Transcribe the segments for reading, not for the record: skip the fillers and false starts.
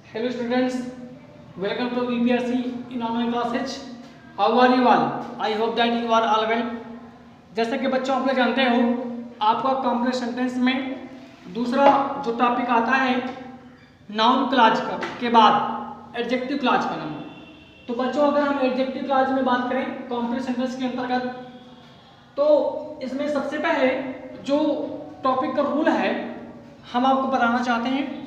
Hello students, welcome to BPSC in online classes. How are you all? I hope that you are all well. जैसे कि बच्चों आप लोग जानते हो, आपका कॉम्प्लेक्स सेंटेंस में दूसरा जो टॉपिक आता है नाउन क्लॉज के बाद एडजेक्टिव क्लॉज का नाम। तो बच्चों अगर हम एडजेक्टिव क्लॉज में बात करें कॉम्प्लेक्स सेंटेंस के अंतर्गत, तो इसमें सबसे पहले जो टॉपिक का रूल है हम आपको बताना चाहते हैं।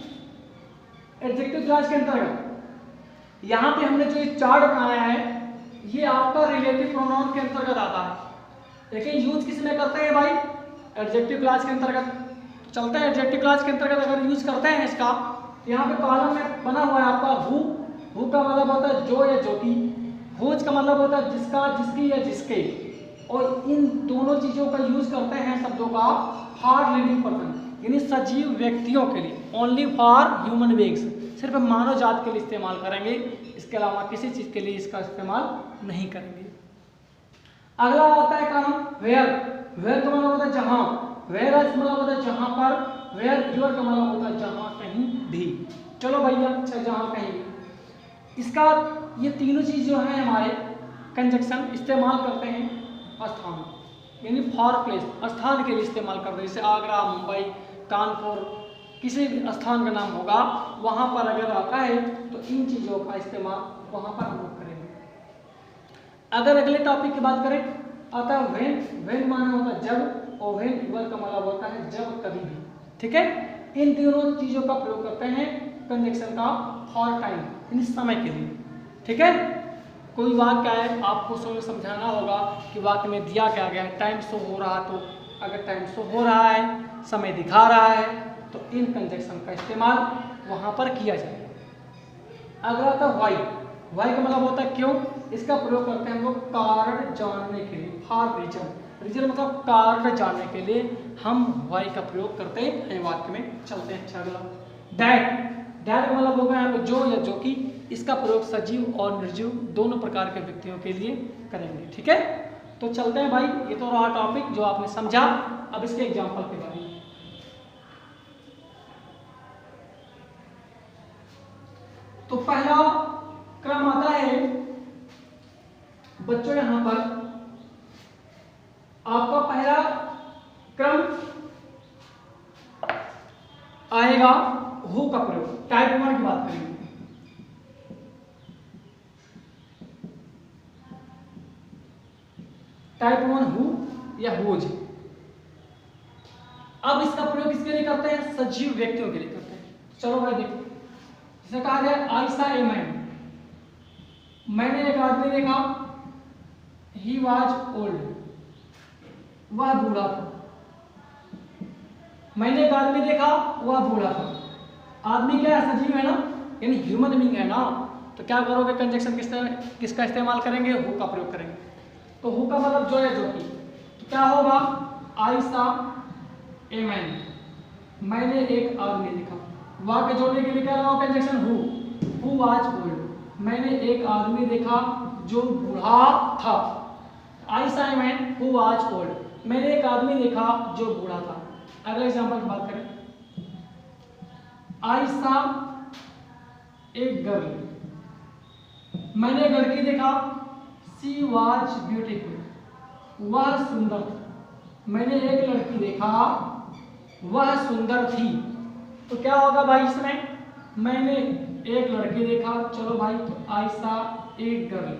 एडजेक्टिव क्लॉज के अंतर्गत यहाँ पे हमने जो चार्ट बनाया है ये आपका रिलेटिव प्रोनाउन के अंतर्गत आता है, लेकिन यूज किस में करते हैं भाई? एडजेक्टिव क्लॉज के अंतर्गत। तो चलते हैं एडजेक्टिव क्लॉज के अंतर्गत अगर यूज करते हैं इसका, तो यहाँ पे कॉलम में बना हुआ है आपका हु का मतलब होता है जो या जो की, हुज का मतलब होता है जिसका, जिसकी या जिसके, और इन दोनों चीजों का यूज करते हैं शब्दों का फॉर लिविंग पर्सन यानी सजीव व्यक्तियों के लिए, ओनली फॉर ह्यूमन बीइंग्स, सिर्फ मानव जात के लिए इस्तेमाल करेंगे, इसके अलावा किसी चीज के लिए इसका इस्तेमाल नहीं करेंगे। अगला आता है काम वेयर। वेयर का मतलब होता है जहां, वेयर एज मतलब होता है जहां पर, वेयर यूर का मतलब होता है जहां कहीं भी। चलो भैया, अच्छा जहां कहीं भी, इसका ये तीनों चीज जो है हमारे कंजक्शन इस्तेमाल करते हैं स्थान यानी फॉर प्लेस, स्थान के लिए इस्तेमाल करते हैं। जैसे आगरा, मुंबई, कानपुर, किसी भी स्थान का नाम होगा वहां पर अगर आता है तो इन चीजों का इस्तेमाल वहां पर हम लोग करेंगे। अगर अगले टॉपिक की बात करें आता है व्हेन। व्हेन माना होता है जब, और व्हेन यूर का मतलब होता है जब कभी भी। ठीक है, इन तीनों चीजों का प्रयोग करते हैं कंजक्शन का फॉर टाइम यानी समय के लिए। ठीक है, कोई वाक्य है आपको समझाना होगा कि वाक्य में दिया क्या गया है, टाइम शो हो रहा, तो अगर टाइम शो हो रहा है, समय दिखा रहा है, तो इन कंजक्शन का इस्तेमाल वहां पर किया जाएगा। अगला आता है वाई। वाई का मतलब होता है क्यों, इसका प्रयोग करते हैं हम लोग कारण जानने के लिए, फॉर रीजन। रीजन मतलब कारण जानने के लिए हम वाई का प्रयोग करते हैं वाक्य में। चलते हैं अच्छा अगला दैट। दैट का मतलब होगा यहाँ पे जो या जो की, इसका प्रयोग सजीव और निर्जीव दोनों प्रकार के व्यक्तियों के लिए करेंगे। ठीक है, तो चलते हैं भाई, ये तो रहा टॉपिक जो आपने समझा। अब इसके एग्जांपल के बारे में तो पहला क्रम आता है बच्चों, यहां पर आपका पहला क्रम आएगा हु का प्रयोग। टाइप 1 की बात करेंगे। टाइप 1 हु या हुज। अब इसका प्रयोग किसके लिए करते हैं? सजीव व्यक्तियों के लिए करते हैं। चलो भाई देखो, जैसे कहा जाए आई सा ए मैन, मैंने एक आदमी देखा, ही वॉज ओल्ड, वह बूढ़ा था। मैंने एक आदमी देखा, वह बूढ़ा था। आदमी क्या है? सजीव है ना, यानी ह्यूमन बीइंग है ना, तो क्या करोगे? कंजक्शन किसका इस्तेमाल करेंगे? हु का प्रयोग करेंगे। तो हु का मतलब जो है जो की, तो क्या होगा? आई सा ए मैन, मैंने एक आदमी देखा। वाक्य जोड़ने के लिए क्या लगाओ कंजक्शन हु वाज ओल्ड, मैंने एक आदमी देखा जो बूढ़ा था। आई saw a man who was old, मैंने एक आदमी देखा जो बूढ़ा था। अगले एग्जांपल की बात करें, आई सा एक गर्ल, मैंने एक लड़की देखा, सी वाज ब्यूटीफुल, वह सुंदर थी। मैंने एक लड़की देखा, वह सुंदर थी। तो क्या होगा भाई इसमें? मैंने एक लड़की देखा, चलो भाई, तो आई सा एक गर्ल,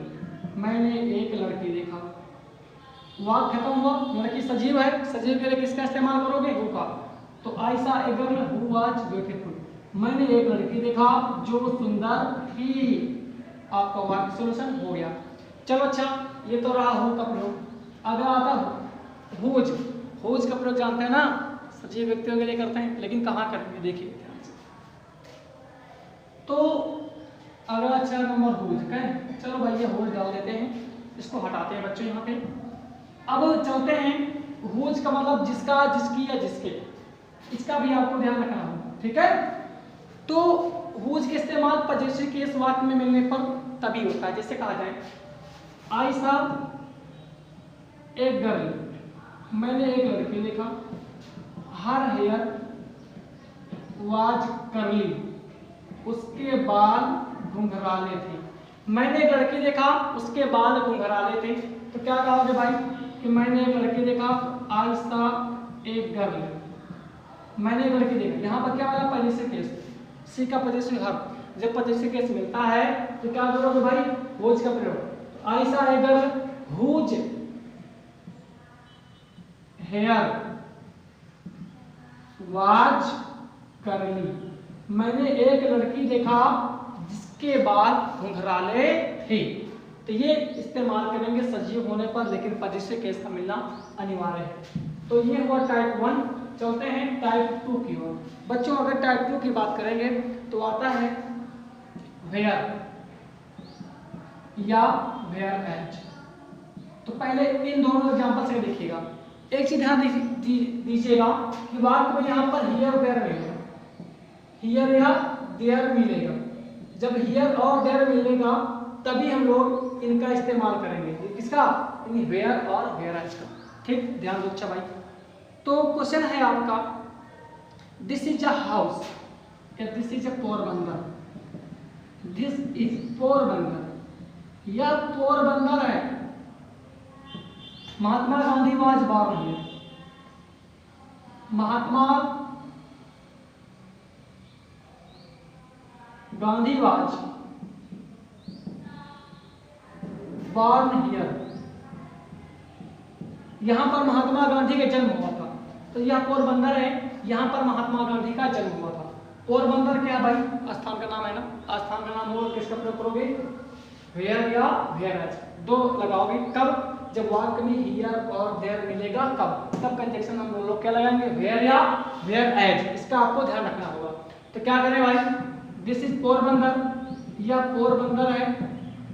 मैंने एक लड़की देखा, वाक्य खत्म हुआ। लड़की सजीव है, सजीव के लिए किसका इस्तेमाल करोगे? हु का। तो आई saw a girl who was beautiful, मैंने एक लड़की देखा जो सुंदर थी। आपका वाक्य सॉल्यूशन हो गया। चलो अच्छा, ये तो रहा हु का प्रयोग। अगर आता हुज। हुज का प्रयोग जानते हैं ना, सजीव व्यक्तियों के लिए करते हैं, लेकिन कहाँ करेंगे देखिए ध्यान से। तो अगला अच्छा नंबर हुज का है। चलो भाई ये हुज डाल देते हैं, इसको हटाते हैं बच्चों यहाँ पे। अब चलते हैं हुज का मतलब जिसका, जिसकी या जिसके, इसका भी आपको ध्यान रखना होगा। ठीक है, तो हुज के इस्तेमाल पजेसिव केस वाक्य में मिलने पर तभी होता है। जैसे कहा जाए आई सा एक गर्ल, मैंने एक लड़की देखा, हर हेयर वाज करली, उसके बाल घुंघराले थे। मैंने एक लड़की देखा, उसके बाल घुंघराले थे। तो क्या कहोगे भाई कि मैंने एक लड़की देखा, आई सा एक गर्ल। मैंने एक लड़की देखी, यहाँ पर क्या वाला पॉजिटिव केस, सी का पॉजिटिव हर। जब पॉजिटिव केस मिलता है तो क्या करोगे भाई, हुज का प्रयोग। I saw a girl whose hair was curly. मैंने एक लड़की देखा जिसके बाल घुंघराले थे। तो ये इस्तेमाल करेंगे सजीव होने पर, लेकिन पॉजिटिव केस का मिलना अनिवार्य है। तो ये हुआ टाइप 1। चलते हैं टाइप 2 की ओर। बच्चों अगर टाइप 2 की बात करेंगे तो आता है वेयर या वेयर एज। तो पहले इन दोनों एग्जांपल से देखिएगा। एक चीज ध्यान दीजिएगा कि वाक्य में यहाँ पर हियर देयर मिलेगा, हियर या देयर मिलेगा। जब हियर और देयर मिलेगा तभी हम लोग इनका इस्तेमाल करेंगे। किसका, वेयर और वेयर एज का। ठीक, ध्यान दो। अच्छा भाई, तो क्वेश्चन है आपका, दिस इज अ हाउस या this is a Porbandar. This is Porbandar, यह पोरबंदर है। Mahatma Gandhi was born here. Mahatma Gandhi was born here. यहां पर महात्मा गांधी का जन्म हुआ था। तो यह पोरबंदर है, यहां पर महात्मा गांधी का जन्म हुआ था। पोरबंदर क्या भाई, स्थान का नाम है ना। स्थान का नाम होगा, किसका प्रयोग करोगे, वेयर या वेयर एज। दो लगाओगे कब, जब वाक्य में हियर और देयर मिलेगा कब, तब कंजक्शन हम लोग क्या लगाएंगे, वेयर या वेयर एज। इसका आपको ध्यान रखना होगा। तो क्या करें भाई, दिस इज पोरबंदर, यह पोरबंदर है।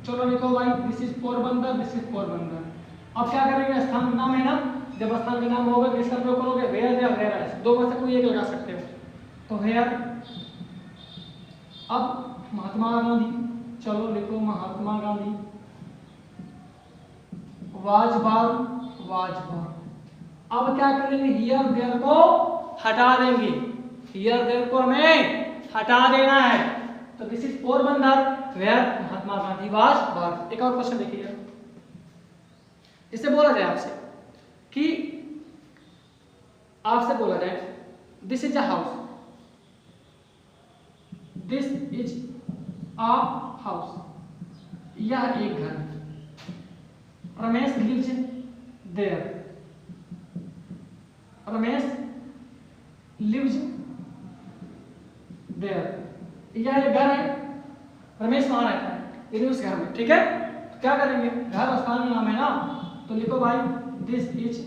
चलो लिखो भाई, this is Porbandar, this is Porbandar. अब क्या करेंगे, स्थान का नाम है ना, जब स्थान का नाम होगा किसका प्रयोग करोगे, वेयर या वेयर एज। दो में से कोई एक लगा सकते हो। तो वेयर, अब महात्मा गांधी, चलो लिखो Mahatma Gandhi was born, was born. अब क्या करेंगे, हियर देयर को हटा देंगे, हियर देयर को हमें हटा देना है। तो this is Porbandar, where Mahatma Gandhi was born. एक और क्वेश्चन देखिए, इससे बोला जाए आपसे कि आपसे बोला जाए this is a house, this is a house, यह एक घर। Ramesh lives there, Ramesh lives there, यह एक घर है। रमेश वहां रहता है, यदि उस घर में। ठीक है, तो क्या करेंगे, घर स्थान का नाम है ना, तो लिखो भाई दिस इज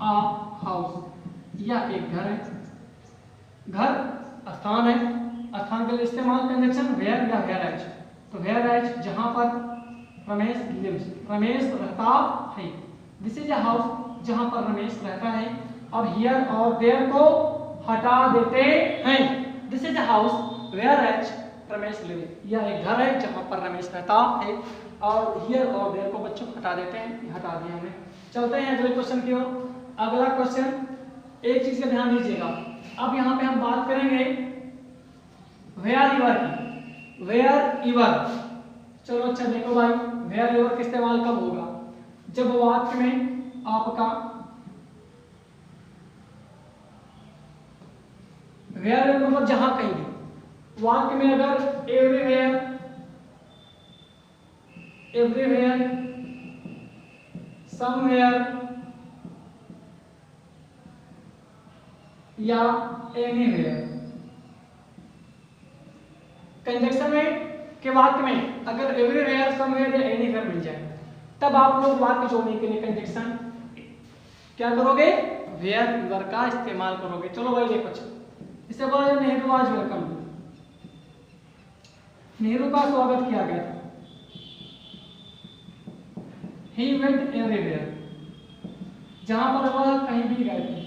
अ हाउस, यह एक घर है। घर स्थान है, स्थान के लिए इस्तेमाल कंजक्शन वेयर या वेयर एज। तो वेयर एज, जहां पर रमेश लिव्स, रमेश रहता है। दिस इज अ हाउस, जहां पर रमेश रहता है। अब हियर और देयर को हटा देते हैं। This is a house where as Ramesh lives, यह एक घर है जहां पर रमेश रहता है। और हियर और देयर को बच्चों हटा देते हैं, हटा दिया हमने। चलते हैं अगले क्वेश्चन की ओर। अगला क्वेश्चन, एक चीज का ध्यान दीजिएगा। अब यहाँ पे हम बात करेंगे वेयर यूर की, वेयर यूर। चलो अच्छा देखो भाई, वेयर यूर का इस्तेमाल कब होगा, जब वाक्य में आपका वेयर मतलब जहां कहीं भी, वाक्य में अगर एवरीवेयर, एवरीवेयर, समवेयर या एनीवेयर, कंजक्शन में के वाक्य में अगर एवरीवेयर, समवेयर या एनीवेयर मिल जाए, तब आप लोग वाक्य जोड़ने के लिए कंजक्शन क्या करोगे, वेयर यूर का इस्तेमाल करोगे। चलो भाई देखो, इसे बोला जाए नेहरू आज वेलकम, नेहरू का स्वागत किया गया था। He went everywhere, जहां पर वह कहीं भी गए थे।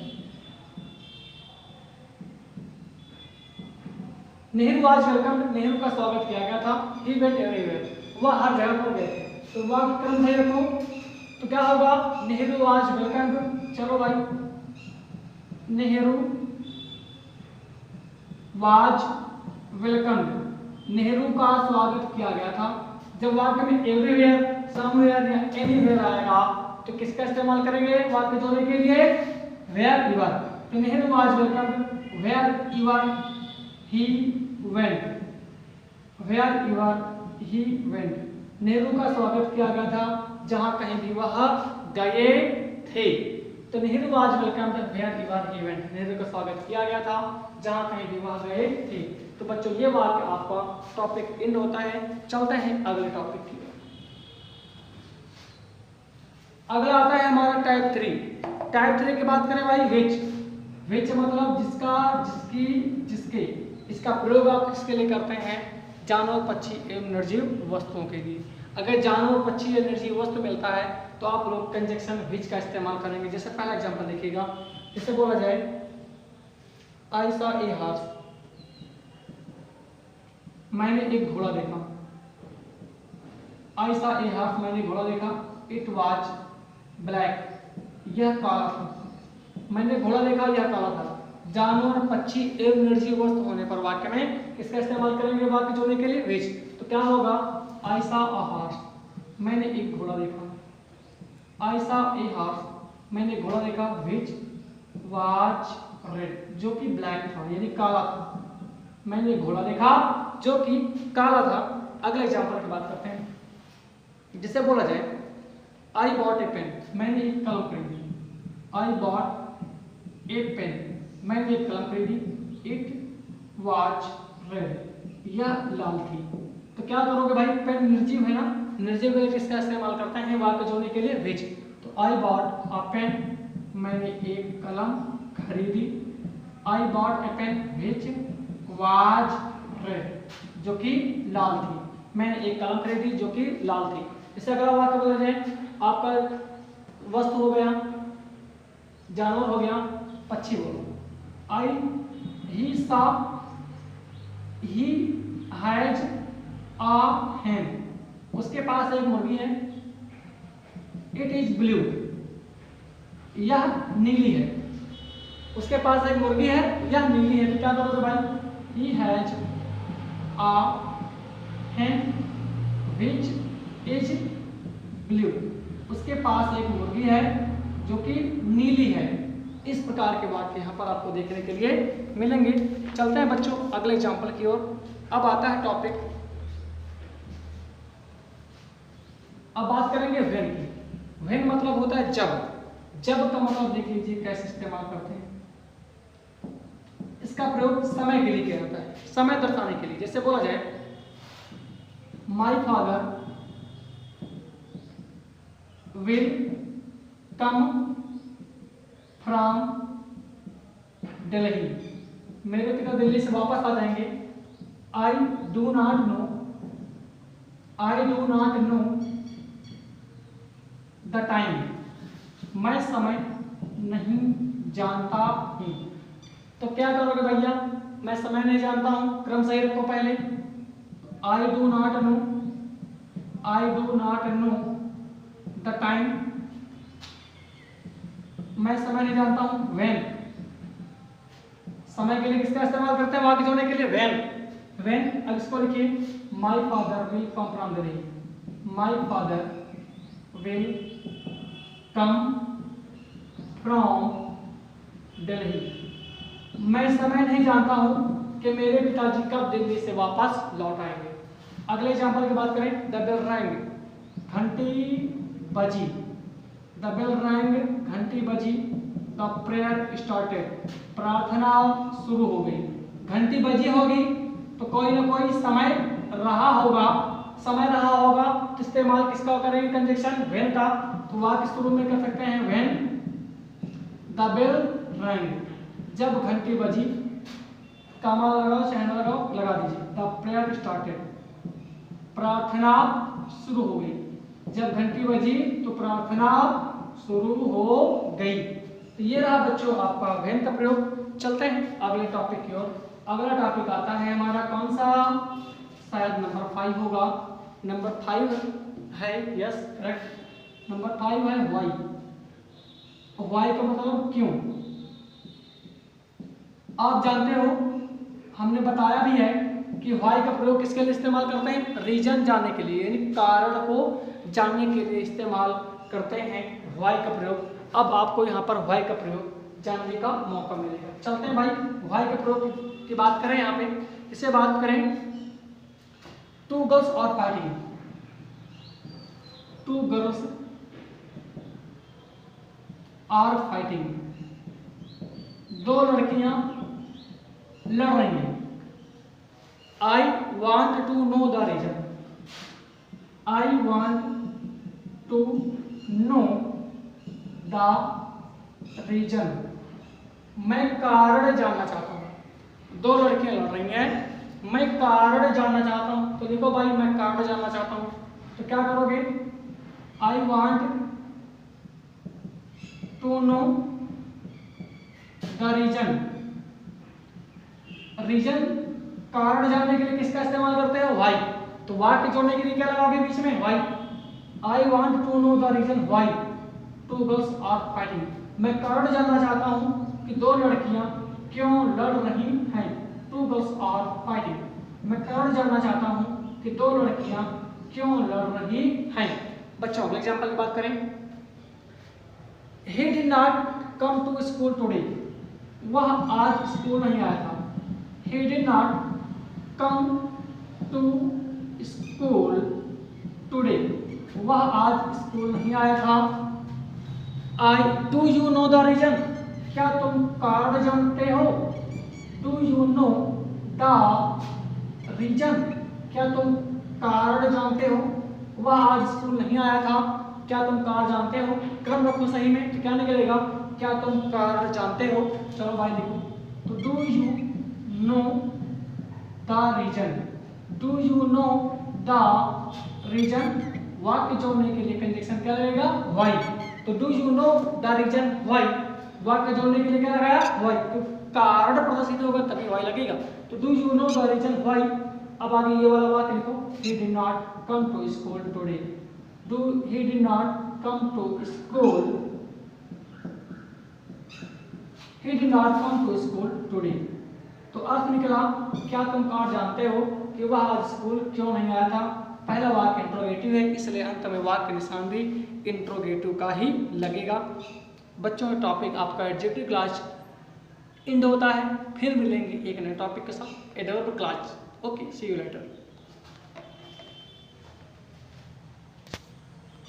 नेहरू आज वेलकम, नेहरू का स्वागत किया गया था। He went everywhere, वह हर जगह पर गए थे। तो वाक्य क्रम है रखो, तो क्या होगा, नेहरू आज वेलकम। चलो भाई, नेहरू वाज वेलकम्ड, नेहरू का स्वागत किया गया था। जब वाक्य में एवरीवेयर, समवेयर या एनीवेयर आएगा तो किसका इस्तेमाल करेंगे वाक्य जोड़ने के लिए? Wherever. तो Nehru was welcomed wherever he went, wherever he went. Nehru का स्वागत किया गया था जहां कहीं भी वह गए थे। तो Nehru was welcomed wherever he went, Nehru का स्वागत किया गया था जहां कहीं भी वह गए थे। तो बच्चों ये वाक्य आपका टॉपिक एंड होता है। चलते हैं अगले टॉपिक की ओर। अगला आता है हमारा टाइप 3। टाइप 3 की बात करें भाई विच। विच मतलब जिसका, जिसकी, जिसके। इसका प्रयोग आप किसके लिए करते हैं? जानवर, पक्षी एवं निर्जीव वस्तुओं के लिए। अगर जानवर, पक्षी या निर्जीव वस्तु मिलता है तो आप लोग कंजक्शन विच का इस्तेमाल करेंगे। जैसे पहला एग्जांपल देखिएगा, इसे बोला जाए आई सॉ ए हॉर्स, मैंने एक घोड़ा देखा। आई सॉ ए हॉर्स, मैंने घोड़ा देखा। इट वाज ब्लैक, यह काला था। मैंने घोड़ा देखा, यह काला था। जानवर, पक्षी एवं निर्जीव वस्तु होने पर वाक्य में किसका इस्तेमाल करेंगे वाक्य जोड़ने के लिए? विच। तो क्या होगा? आई सॉ अ हॉर्स, मैंने एक घोड़ा देखा। आई सॉ ए हॉर्स, मैंने घोड़ा देखा। विच वाज रेड, जो कि ब्लैक था यानी काला था। मैंने घोड़ा देखा जो कि काला था। अगले एग्जांपल की बात करते हैं, जिसे बोला जाए आई बॉट ए पेन, मैंने एक कलम खरीदी। आई बॉट ए पेन, मैंने एक कलम खरीदी। इट वाज रेड, यह लाल थी। तो क्या करोगे भाई? पेन निर्जीव है ना, निर्जीव है किसका इस्तेमाल करते हैं वाक्य जोड़ने के लिए? विच। तो आई बॉट अ पेन, मैंने एक कलम खरीदी। I bought a pen which was red, जो कि लाल थी। मैंने एक कलम खरीदी जो कि लाल थी। इससे अगला वाक्य बोला जाए, आपका वस्तु हो गया, जानवर हो गया, पक्षी बोलो। I he saw, he has a hen, उसके पास एक मुर्गी है। इट इज ब्लू, यह नीली है। उसके पास एक मुर्गी है, यह नीली है। तो क्या करोगे भाई? ही has a hen which is blue, उसके पास एक मुर्गी है जो कि नीली है। इस प्रकार के वाक्य यहाँ पर आपको देखने के लिए मिलेंगे। चलते हैं बच्चों अगले एग्जाम्पल की ओर। अब आता है टॉपिक, अब बात करेंगे व्हेन की। व्हेन मतलब होता है जब। जब का मतलब देख लीजिए कैसे इस्तेमाल करते हैं। इसका प्रयोग समय के लिए किया जाता है, समय दर्शाने के लिए। जैसे बोला जाए my father will come from Delhi, मेरे पिता दिल्ली से वापस आ जाएंगे। I do not know, I do not know the time, मैं समय नहीं जानता हूं। तो क्या करोगे भैया? मैं समय नहीं जानता हूं, क्रम सही रखो पहले। I do not know, I do not know the time, मैं समय नहीं जानता हूं। व्हेन, समय के लिए किसका इस्तेमाल करते हैं वाक्य जोड़ने के लिए? व्हेन। व्हेन, अब इसको लिखिए my father will come from Delhi, my father will come from Delhi, मैं समय नहीं जानता हूं कि मेरे पिताजी कब दिल्ली से वापस लौट आएंगे। अगले एग्जांपल की बात करें, द बेल रैंग, घंटी बजी। द बेल रैंग, घंटी बजी। द प्रेयर स्टार्टेड, प्रार्थना शुरू हो गई। घंटी बजी होगी तो कोई ना कोई समय रहा होगा। समय रहा होगा तो इस्तेमाल किसका करेंगे? कंजक्शन व्हेन का। तो वाक्य शुरू में कर सकते हैं व्हेन द बेल रैंग, जब घंटी बजी। कामा लगाओ, चाहे लगाओ, लगा दीजिए। द प्रेयर स्टार्टेड, प्रार्थना शुरू हो गई। जब घंटी बजी तो प्रार्थना शुरू हो गई। तो ये रहा बच्चों आपका व्हेन का प्रयोग। चलते हैं अगले टॉपिक की ओर। अगला टॉपिक आता है हमारा कौन सा? शायद नंबर 5 होगा। नंबर 5 है, यस करेक्ट। नंबर 5 है वाई। वाई का मतलब क्यों। आप जानते हो, हमने बताया भी है कि व्हाई का प्रयोग किसके लिए इस्तेमाल करते हैं? रीजन जानने के लिए, यानी कारण को जानने के लिए इस्तेमाल करते हैं व्हाई का प्रयोग। अब आपको यहाँ पर व्हाई का प्रयोग जानने का मौका मिलेगा। चलते हैं भाई, व्हाई का प्रयोग की बात करें। यहाँ पे इसे बात करें, two girls are fighting, two girls are fighting, दो लड़कियां लड़ रही हैं। I want to know the reason, I want to know the reason, मैं कारण जानना चाहता हूं। दो लड़कियां लड़ रही हैं, मैं कारण जानना चाहता हूं। तो देखो भाई, मैं कारण जानना चाहता हूं तो क्या करोगे? I want to know the reason, reason कारण जानने के लिए किसका इस्तेमाल करते हैं? व्हाई। तो वाक्य जोड़ने के लिए क्या लगाओगे बीच में? Why. I want to know the reason why two girls are fighting, मैं कारण जानना चाहता हूं कि दो लड़कियां क्यों लड़ रही हैं। टू गर्ल्स आर फाइटिंग, मैं कारण जानना चाहता हूं कि दो लड़कियां क्यों लड़ रही हैं। बच्चों अगले एग्जांपल की बात करें, he did not come to school today, वह आज स्कूल नहीं आया था। he did not come to school today, वह आज स्कूल नहीं आया था। I do you know the reason, क्या तुम कारण जानते हो? do you know the reason, क्या तुम कारण जानते हो? वह आज स्कूल नहीं आया था, क्या तुम कारण जानते हो? क्रम रखो सही में, तो क्या निकलेगा? क्या तुम कारण जानते हो। चलो भाई लिखो, तो do you know the reason, do you know the reason, वाक्य जोड़ने के लिए कंजक्शन क्या लगेगा? व्हाई। तो do you know the reason why, वाक्य जोड़ने के लिए क्या लगाया? व्हाई। तो कारण प्रदर्शित होगा तभी व्हाई लगेगा। तो do you know the reason why. अब आगे ये वाला वाक्य लिखो, he did not come to school today, he did not come to school, he did not come to school today। तो अर्थ निकला, क्या तुम कारण जानते हो कि वह आज स्कूल क्यों नहीं आया था। पहला वाक्य इंट्रोगेटिव है, इसलिए अंत में वाक्य निशान भी इंट्रोगेटिव का ही लगेगा। बच्चों का टॉपिक आपका एडजेक्टिव क्लास इंड होता है। फिर मिलेंगे एक नए टॉपिक के साथ, a developed class. Okay, see you letter.